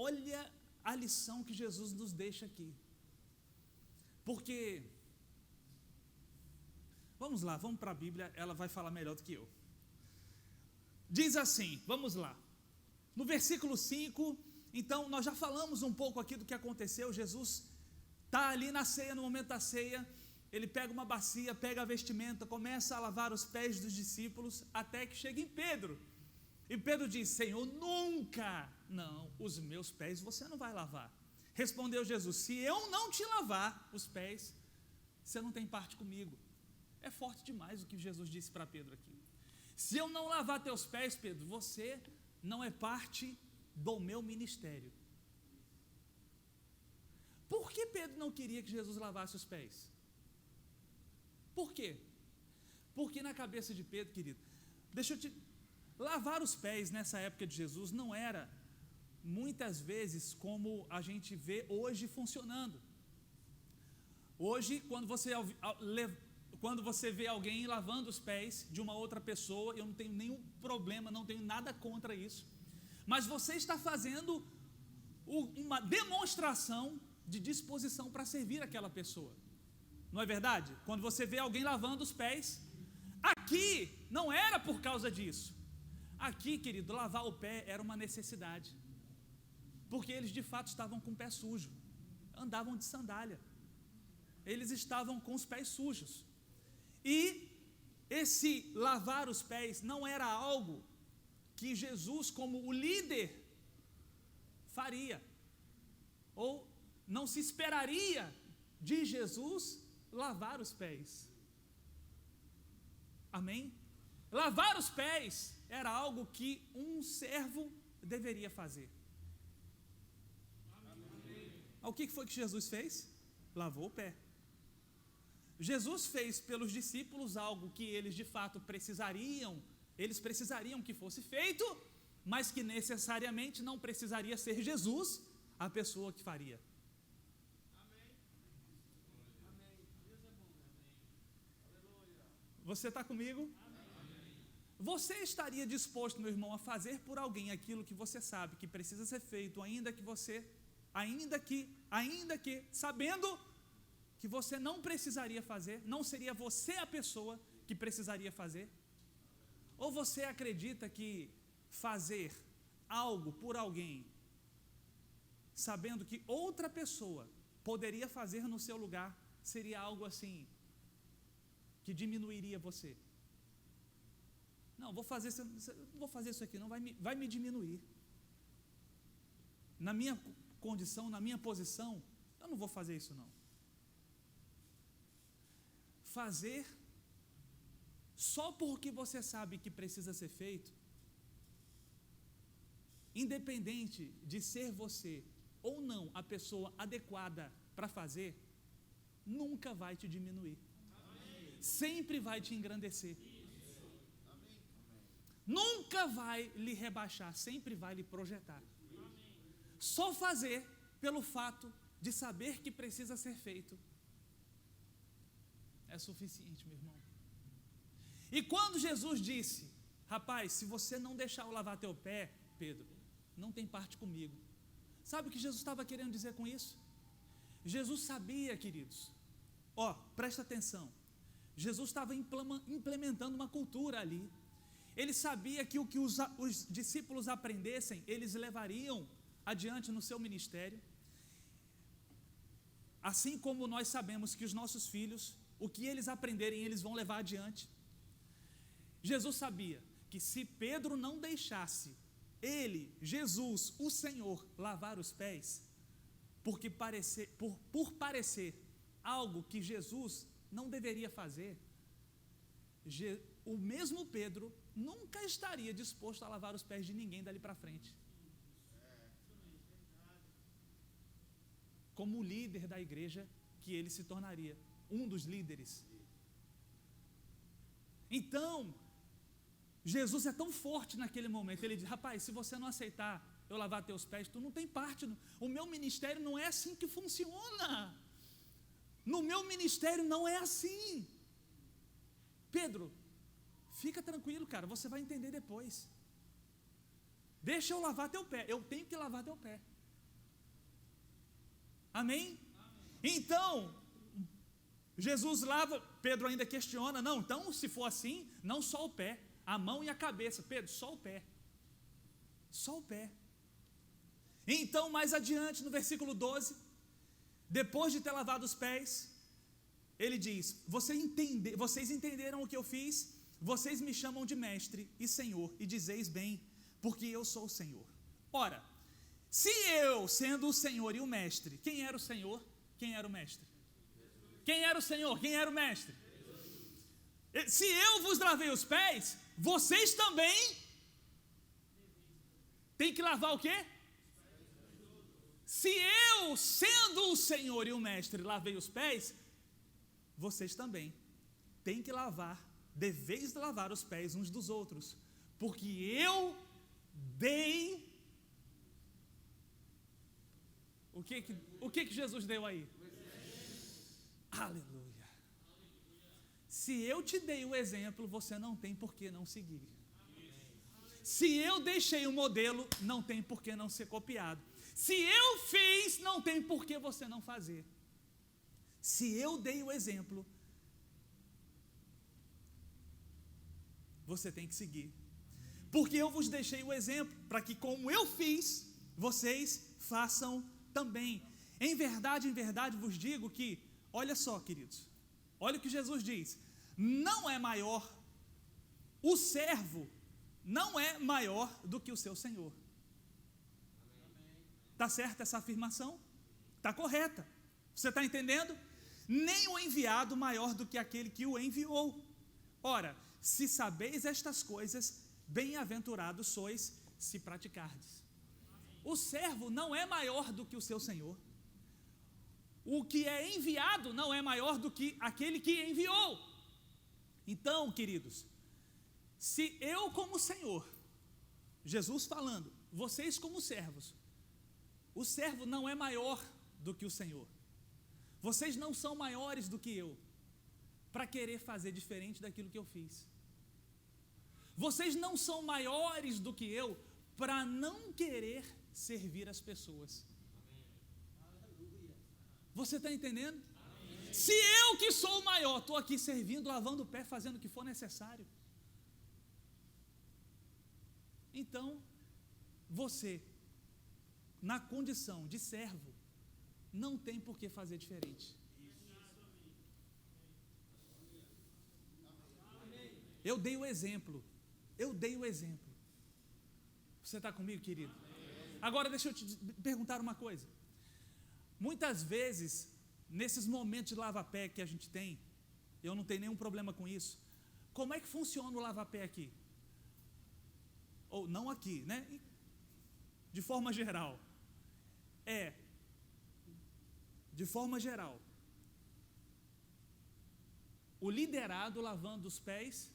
olha a lição que Jesus nos deixa aqui. Porque, vamos lá, vamos para a Bíblia, ela vai falar melhor do que eu. Diz assim, vamos lá. No versículo 5, então, nós já falamos um pouco aqui do que aconteceu. Jesus está ali na ceia, no momento da ceia, ele pega uma bacia, pega a vestimenta, começa a lavar os pés dos discípulos, até que chega em Pedro. E Pedro diz: Senhor, nunca, não, os meus pés você não vai lavar. Respondeu Jesus: se eu não te lavar os pés, você não tem parte comigo. É forte demais o que Jesus disse para Pedro aqui. Se eu não lavar teus pés, Pedro, você não é parte do meu ministério. Por que Pedro não queria que Jesus lavasse os pés? Por quê? Porque na cabeça de Pedro, querido, lavar os pés nessa época de Jesus não era muitas vezes como a gente vê hoje funcionando. Hoje, quando você vê alguém lavando os pés de uma outra pessoa, eu não tenho nenhum problema, não tenho nada contra isso, mas você está fazendo uma demonstração de disposição para servir aquela pessoa, não é verdade? Quando você vê alguém lavando os pés, aqui não era por causa disso. Aqui, querido, lavar o pé era uma necessidade, porque eles de fato estavam com o pé sujo, andavam de sandália, eles estavam com os pés sujos, e esse lavar os pés não era algo que Jesus, como o líder, faria, ou não se esperaria de Jesus lavar os pés. Amém? Lavar os pés era algo que um servo deveria fazer. O que foi que Jesus fez? Lavou o pé. Jesus fez pelos discípulos algo que eles de fato precisariam que fosse feito, mas que necessariamente não precisaria ser Jesus a pessoa que faria. Você está comigo? Você estaria disposto, meu irmão, a fazer por alguém aquilo que você sabe que precisa ser feito, ainda que sabendo que você não precisaria fazer, não seria você a pessoa que precisaria fazer? Ou você acredita que fazer algo por alguém, sabendo que outra pessoa poderia fazer no seu lugar, seria algo assim, que diminuiria você? Não, vou fazer isso aqui, não vai me diminuir. Na minha condição, na minha posição, eu não vou fazer isso não. Fazer só porque você sabe que precisa ser feito, independente de ser você ou não a pessoa adequada para fazer, nunca vai te diminuir. Amém. Sempre vai te engrandecer. Amém. Nunca vai lhe rebaixar, sempre vai lhe projetar. Amém. Só fazer pelo fato de saber que precisa ser feito é suficiente, meu irmão. E quando Jesus disse: rapaz, se você não deixar eu lavar teu pé, Pedro, não tem parte comigo. Sabe o que Jesus estava querendo dizer com isso? Jesus sabia, queridos, presta atenção, Jesus estava implementando uma cultura ali. Ele sabia que o que os discípulos aprendessem, eles levariam adiante no seu ministério. Assim como nós sabemos que os nossos filhos, o que eles aprenderem, eles vão levar adiante. Jesus sabia que se Pedro não deixasse ele, Jesus, o Senhor, lavar os pés, por parecer algo que Jesus não deveria fazer, o mesmo Pedro nunca estaria disposto a lavar os pés de ninguém dali para frente. Como líder da igreja que ele se tornaria, um dos líderes. Então, Jesus é tão forte naquele momento, ele diz: rapaz, se você não aceitar eu lavar teus pés, tu não tem parte, o meu ministério não é assim que funciona, no meu ministério não é assim. Pedro, fica tranquilo, cara, você vai entender depois, deixa eu lavar teu pé, eu tenho que lavar teu pé. Amém? Então, Jesus lava, Pedro ainda questiona, não, então se for assim, não só o pé, a mão e a cabeça. Pedro, só o pé, só o pé. Então mais adiante no versículo 12, depois de ter lavado os pés, ele diz: vocês entenderam o que eu fiz, vocês me chamam de mestre e senhor, e dizeis bem, porque eu sou o Senhor. Ora, se eu, sendo o Senhor e o mestre, quem era o Senhor? Quem era o mestre? Quem era o Senhor? Quem era o mestre? Se eu vos lavei os pés, vocês também têm que lavar o quê? Se eu, sendo o Senhor e o mestre, lavei os pés, vocês também têm que lavar, deveis lavar os pés uns dos outros, porque eu dei. O que Jesus deu aí? Aleluia. Se eu te dei o exemplo, você não tem por que não seguir. Se eu deixei o modelo, não tem por que não ser copiado. Se eu fiz, não tem por que você não fazer. Se eu dei o exemplo, você tem que seguir. Porque eu vos deixei o exemplo, para que como eu fiz, vocês façam também. Em verdade vos digo que, olha só, queridos, olha o que Jesus diz: não é maior, o servo não é maior do que o seu Senhor. Está certa essa afirmação? Está correta. Você está entendendo? Nem o enviado maior do que aquele que o enviou. Ora, se sabeis estas coisas, bem-aventurados sois se praticardes. O servo não é maior do que o seu Senhor. O que é enviado não é maior do que aquele que enviou. Então, queridos, se eu como Senhor, Jesus falando, vocês como servos, o servo não é maior do que o Senhor. Vocês não são maiores do que eu, para querer fazer diferente daquilo que eu fiz. Vocês não são maiores do que eu, para não querer servir as pessoas. Você está entendendo? Amém. Se eu que sou o maior, estou aqui servindo, lavando o pé, fazendo o que for necessário, então você, na condição de servo, não tem por que fazer diferente. Eu dei o exemplo. Você está comigo, querido? Agora deixa eu te perguntar uma coisa. Muitas vezes, nesses momentos de lava-pé que a gente tem, eu não tenho nenhum problema com isso. Como é que funciona o lava-pé aqui? Ou não aqui, né? De forma geral. De forma geral, o liderado lavando os pés.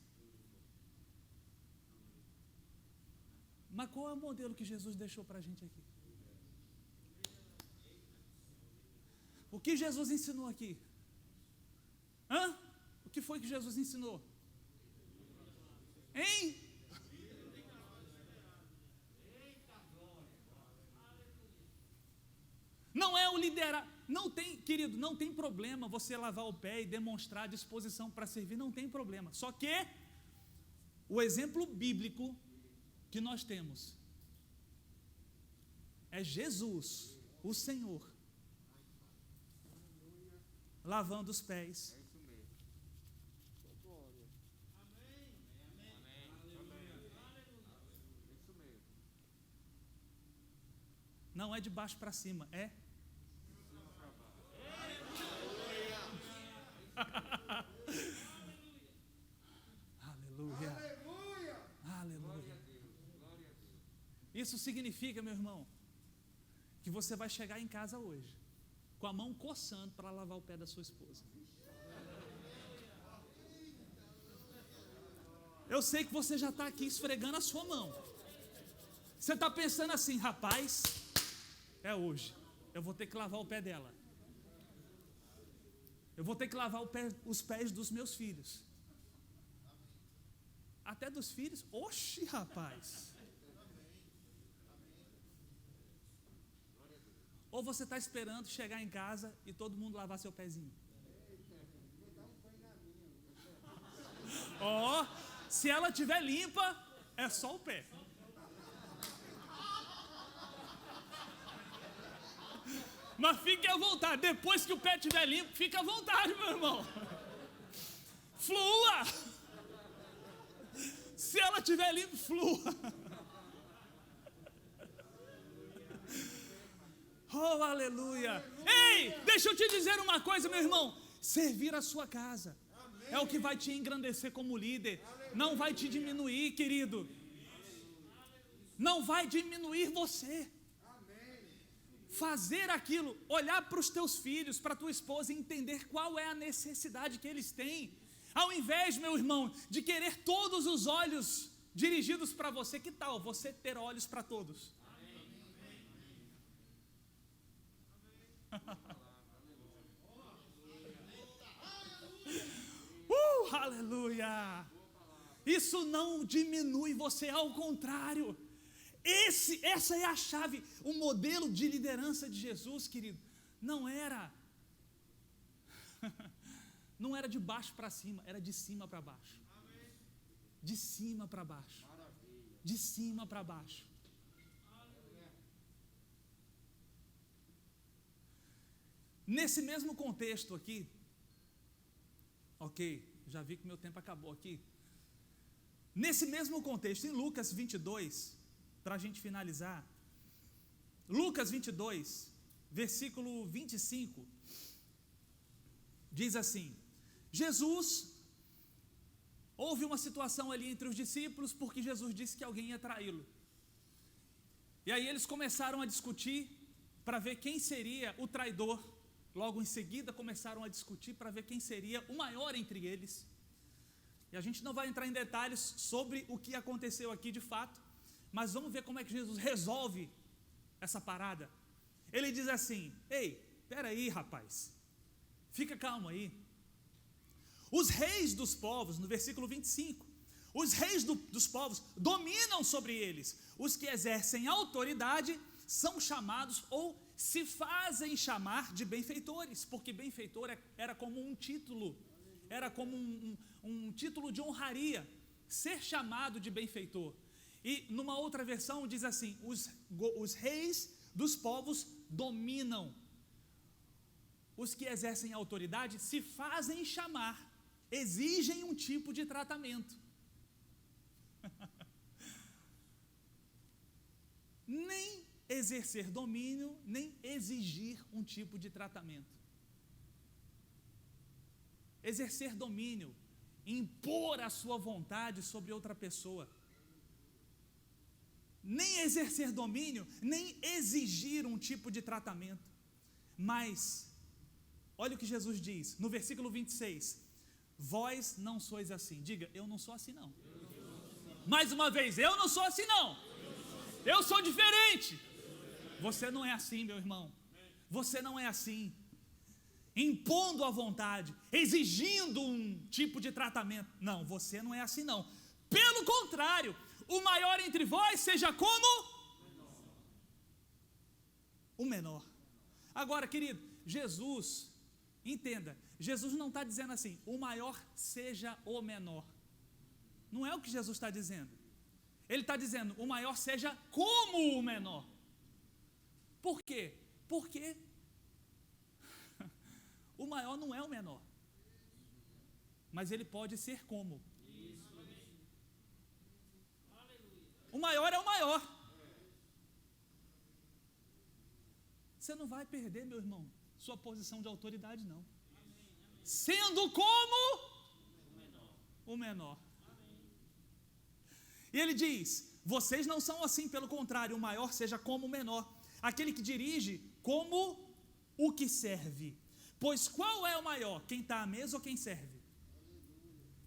Mas qual é o modelo que Jesus deixou para a gente aqui? O que Jesus ensinou aqui? O que foi que Jesus ensinou? Hein? Não é o liderar. Não tem, querido, não tem problema você lavar o pé e demonstrar disposição para servir, não tem problema. Só que o exemplo bíblico que nós temos é Jesus, o Senhor, lavando os pés. não é de baixo para cima, é aleluia. Aleluia. Isso significa, meu irmão, que você vai chegar em casa hoje com a mão coçando para lavar o pé da sua esposa. Eu sei que você já está aqui esfregando a sua mão. Você está pensando assim, rapaz, é hoje, eu vou ter que lavar o pé dela. Eu vou ter que lavar os pés dos meus filhos. Até dos filhos? Oxi, rapaz. Ou você está esperando chegar em casa e todo mundo lavar seu pezinho? Ó, se ela estiver limpa, é só o pé. Mas fique à vontade, depois que o pé estiver limpo, fique à vontade, meu irmão. Flua. Se ela estiver limpa, flua. Oh, aleluia. Ei, deixa eu te dizer uma coisa, meu irmão. Servir a sua casa é o que vai te engrandecer como líder. Não vai te diminuir, querido. Não vai diminuir você. Fazer aquilo, olhar para os teus filhos, para a tua esposa e entender qual é a necessidade que eles têm. Ao invés, meu irmão, de querer todos os olhos dirigidos para você, que tal você ter olhos para todos? Aleluia! Isso não diminui você, ao contrário. Essa é a chave. O modelo de liderança de Jesus, querido, não era de baixo para cima, era de cima para baixo. De cima para baixo. De cima para baixo. Nesse mesmo contexto aqui, ok, já vi que meu tempo acabou aqui. Nesse mesmo contexto, em Lucas 22, para a gente finalizar, Lucas 22, versículo 25, diz assim: Jesus, houve uma situação ali entre os discípulos, porque Jesus disse que alguém ia traí-lo. E aí eles começaram a discutir para ver quem seria o traidor. Logo em seguida começaram a discutir para ver quem seria o maior entre eles. E a gente não vai entrar em detalhes sobre o que aconteceu aqui de fato, mas vamos ver como é que Jesus resolve essa parada. Ele diz assim: ei, peraí, rapaz, fica calmo aí. Os reis dos povos, no versículo 25, os reis dos povos dominam sobre eles. Os que exercem autoridade são chamados ou se fazem chamar de benfeitores, porque benfeitor era como um título, era como um título de honraria, ser chamado de benfeitor. E numa outra versão diz assim: os reis dos povos dominam. Os que exercem autoridade se fazem chamar, exigem um tipo de tratamento. Nem exercer domínio, nem exigir um tipo de tratamento. Exercer domínio, impor a sua vontade sobre outra pessoa. Nem exercer domínio, nem exigir um tipo de tratamento. Mas, olha o que Jesus diz, no versículo 26, vós não sois assim. Diga, eu não sou assim não. Mais uma vez, eu não sou assim não. Eu sou diferente. Você não é assim, meu irmão. Você não é assim. Impondo a vontade, exigindo um tipo de tratamento. Não, você não é assim não. Pelo contrário, o maior entre vós seja como o menor. Agora, querido, Jesus, entenda, Jesus não está dizendo assim, o maior seja o menor. Não é o que Jesus está dizendo. Ele está dizendo, o maior seja como o menor. Por quê? Porque o maior não é o menor, mas ele pode ser como. O maior é o maior. você não vai perder, meu irmão, sua posição de autoridade, não. Sendo como o menor. E ele diz: vocês não são assim, pelo contrário, o maior seja como o menor, aquele que dirige como o que serve. Pois qual é o maior? Quem está à mesa ou quem serve?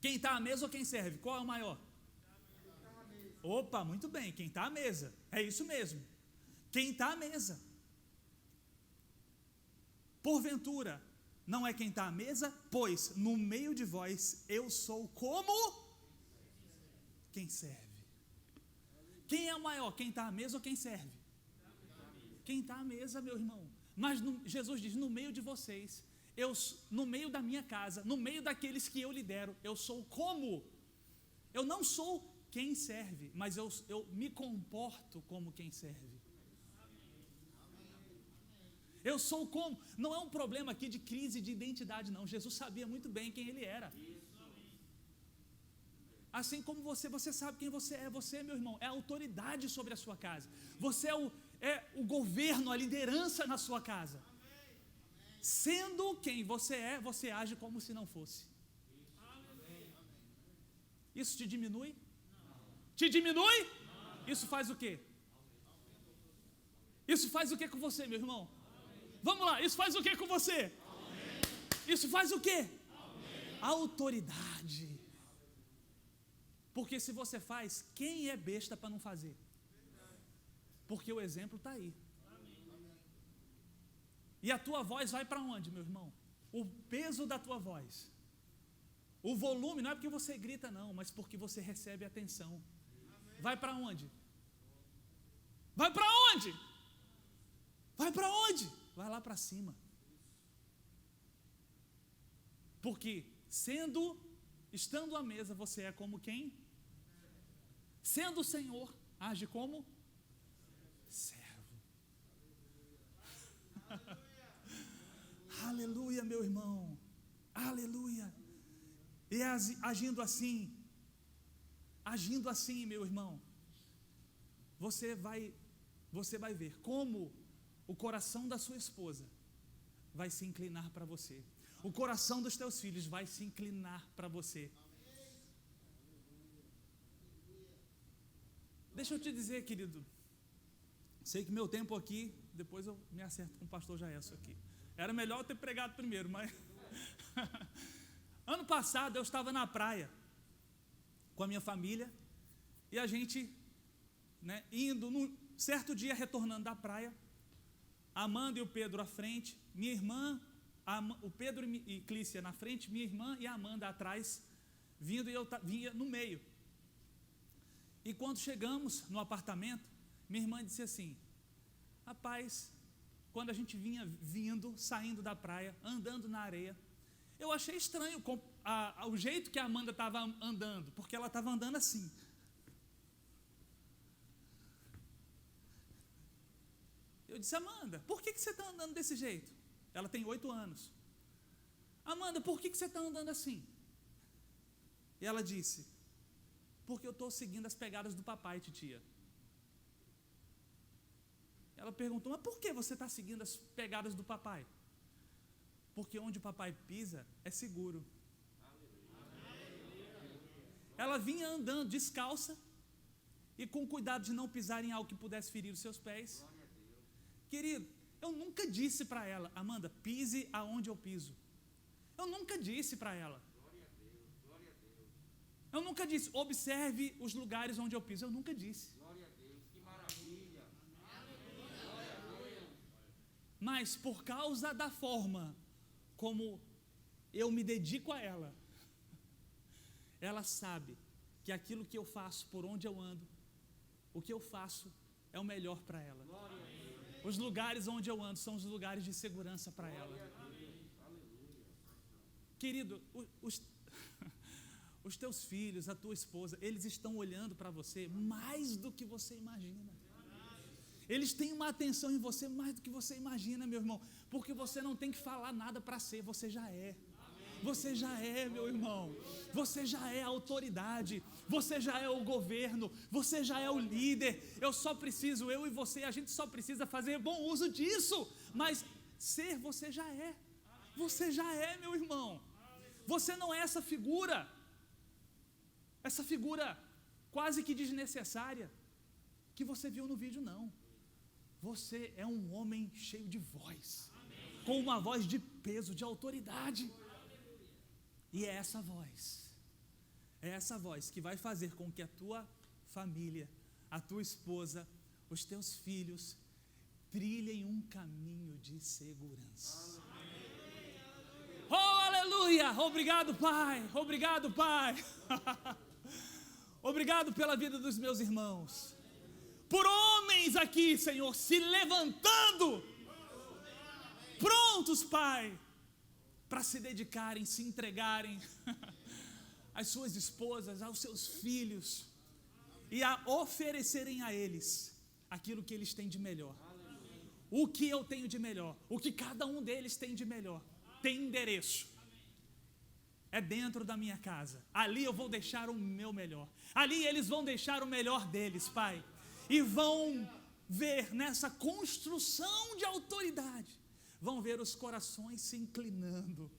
Quem está à mesa ou quem serve? Qual é o maior? Opa, muito bem, quem está à mesa. É isso mesmo. Quem está à mesa. Porventura, não é quem está à mesa, pois no meio de vós eu sou como quem serve. Quem é o maior? Quem está à mesa ou quem serve? Quem está à mesa, meu irmão. Mas Jesus diz: no meio de vocês, no meio da minha casa, no meio daqueles que eu lidero, eu sou como. Eu não sou quem serve, mas eu me comporto como quem serve. Eu sou como. Não é um problema aqui de crise de identidade, não. Jesus sabia muito bem quem ele era. Assim como você sabe quem você é. Você, meu irmão, é a autoridade sobre a sua casa. Você é o governo, a liderança na sua casa. Sendo quem você é, você age como se não fosse. Isso te diminui? Te diminui? Isso faz o quê? Isso faz o quê com você, meu irmão? Vamos lá, isso faz o quê com você? Isso faz o quê? Autoridade. Porque se você faz, quem é besta para não fazer? Porque o exemplo está aí. E a tua voz vai para onde, meu irmão? O peso da tua voz. O volume não é porque você grita, não, mas porque você recebe atenção. Vai para onde? Vai para onde? Vai para onde? Vai lá para cima. Porque estando à mesa, você é como quem? Sendo o Senhor, age como servo. Aleluia, meu irmão. Aleluia. E agindo assim, meu irmão, você vai ver como o coração da sua esposa vai se inclinar para você. O coração dos teus filhos vai se inclinar para você. Deixa eu te dizer, querido, sei que meu tempo aqui, depois eu me acerto com o pastor Jaelson aqui. Era melhor eu ter pregado primeiro, mas... Ano passado eu estava na praia com a minha família e a gente, indo, num certo dia retornando da praia, a Amanda e o Pedro à frente, minha irmã, o Pedro e Clícia na frente, minha irmã e a Amanda atrás, vindo, e eu vinha no meio. E quando chegamos no apartamento, minha irmã disse assim: rapaz, quando a gente vinha saindo da praia, andando na areia, eu achei estranho o jeito que a Amanda estava andando, porque ela estava andando assim. Eu disse: Amanda, por que você está andando desse jeito? Ela tem 8 anos. Amanda, por que você está andando assim? E ela disse: porque eu estou seguindo as pegadas do papai, titia. Ela perguntou: mas por que você está seguindo as pegadas do papai? Porque onde o papai pisa é seguro. Ela vinha andando descalça e com cuidado de não pisar em algo que pudesse ferir os seus pés. Querido, eu nunca disse para ela: Amanda, pise aonde eu piso. Eu nunca disse para ela. Eu nunca disse: observe os lugares onde eu piso. Eu nunca disse. Glória a Deus, que maravilha. Mas por causa da forma como eu me dedico a ela, ela sabe que aquilo que eu faço, por onde eu ando, o que eu faço é o melhor para ela. Os lugares onde eu ando são os lugares de segurança para ela. Querido, os teus filhos, a tua esposa, eles estão olhando para você mais do que você imagina. Eles têm uma atenção em você mais do que você imagina, meu irmão, porque você não tem que falar nada para ser, você já é. Você já é, meu irmão. Você já é a autoridade. Você já é o governo. Você já é o líder. Eu e você, a gente só precisa fazer bom uso disso. Mas você já é. Você já é, meu irmão. Você não é essa figura quase que desnecessária que você viu no vídeo, não. Você é um homem cheio de voz, com uma voz de peso, de autoridade. E é essa voz que vai fazer com que a tua família, a tua esposa, os teus filhos trilhem um caminho de segurança. Oh, aleluia! Obrigado, Pai. Obrigado, Pai. Obrigado pela vida dos meus irmãos. Por homens aqui, Senhor, se levantando, prontos, Pai, para se dedicarem, se entregarem às suas esposas, aos seus filhos, e a oferecerem a eles aquilo que eles têm de melhor. O que eu tenho de melhor, o que cada um deles tem de melhor, tem endereço. É dentro da minha casa. Ali eu vou deixar o meu melhor. Ali eles vão deixar o melhor deles, Pai. E vão ver nessa construção de autoridade, vão ver os corações se inclinando.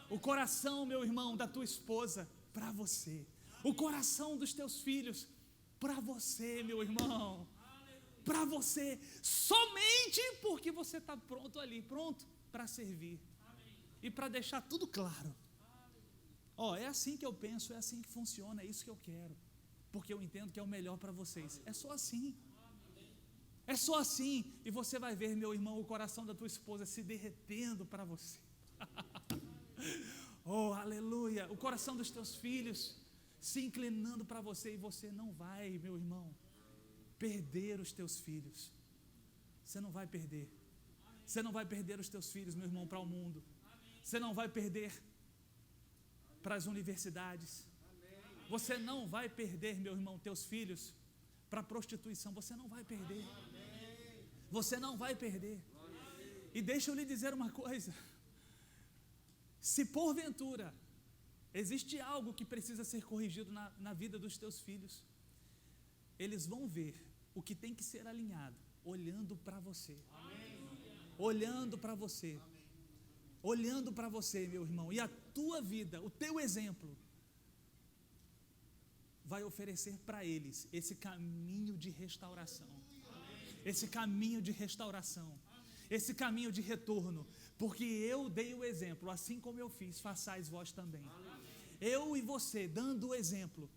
O coração, meu irmão, da tua esposa, para você. O coração dos teus filhos, para você, meu irmão. Para você. Somente porque você está pronto ali, pronto para servir. E para deixar tudo claro. É assim que eu penso, é assim que funciona, é isso que eu quero. Porque eu entendo que é o melhor para vocês. É só assim. É só assim. E você vai ver, meu irmão, o coração da tua esposa se derretendo para você. Oh, aleluia. O coração dos teus filhos se inclinando para você. E você não vai, meu irmão, perder os teus filhos. Você não vai perder. Você não vai perder os teus filhos, meu irmão, para o mundo. Você não vai perder para as universidades. Você não vai perder, meu irmão, teus filhos para a prostituição. Você não vai perder. Você não vai perder. E deixa eu lhe dizer uma coisa. Se porventura existe algo que precisa ser corrigido na vida dos teus filhos, eles vão ver o que tem que ser alinhado, olhando para você. Olhando para você. Olhando para você, meu irmão. E a tua vida, o teu exemplo, vai oferecer para eles esse caminho de restauração. Esse caminho de restauração. Esse caminho de retorno. Porque eu dei o exemplo, assim como eu fiz, façais vós também. Eu e você, dando o exemplo,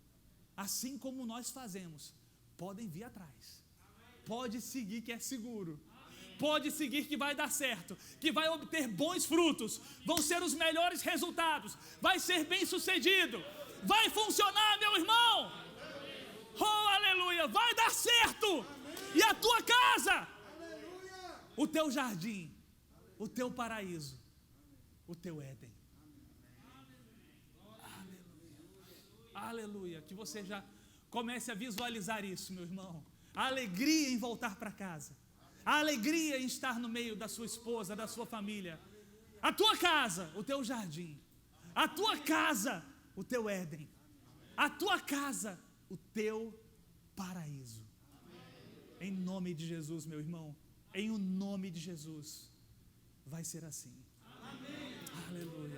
assim como nós fazemos, podem vir atrás. Pode seguir que é seguro. Pode seguir que vai dar certo, que vai obter bons frutos, vão ser os melhores resultados, vai ser bem sucedido, vai funcionar, meu irmão. Oh, aleluia, vai dar certo. E a tua casa, o teu jardim, o teu paraíso, o teu Éden. Aleluia, que você já comece a visualizar isso, meu irmão. A alegria em voltar para casa. A alegria em estar no meio da sua esposa, da sua família. A tua casa, o teu jardim. A tua casa, o teu Éden. A tua casa, o teu paraíso. Em nome de Jesus, meu irmão. Em o nome de Jesus. Vai ser assim. Aleluia.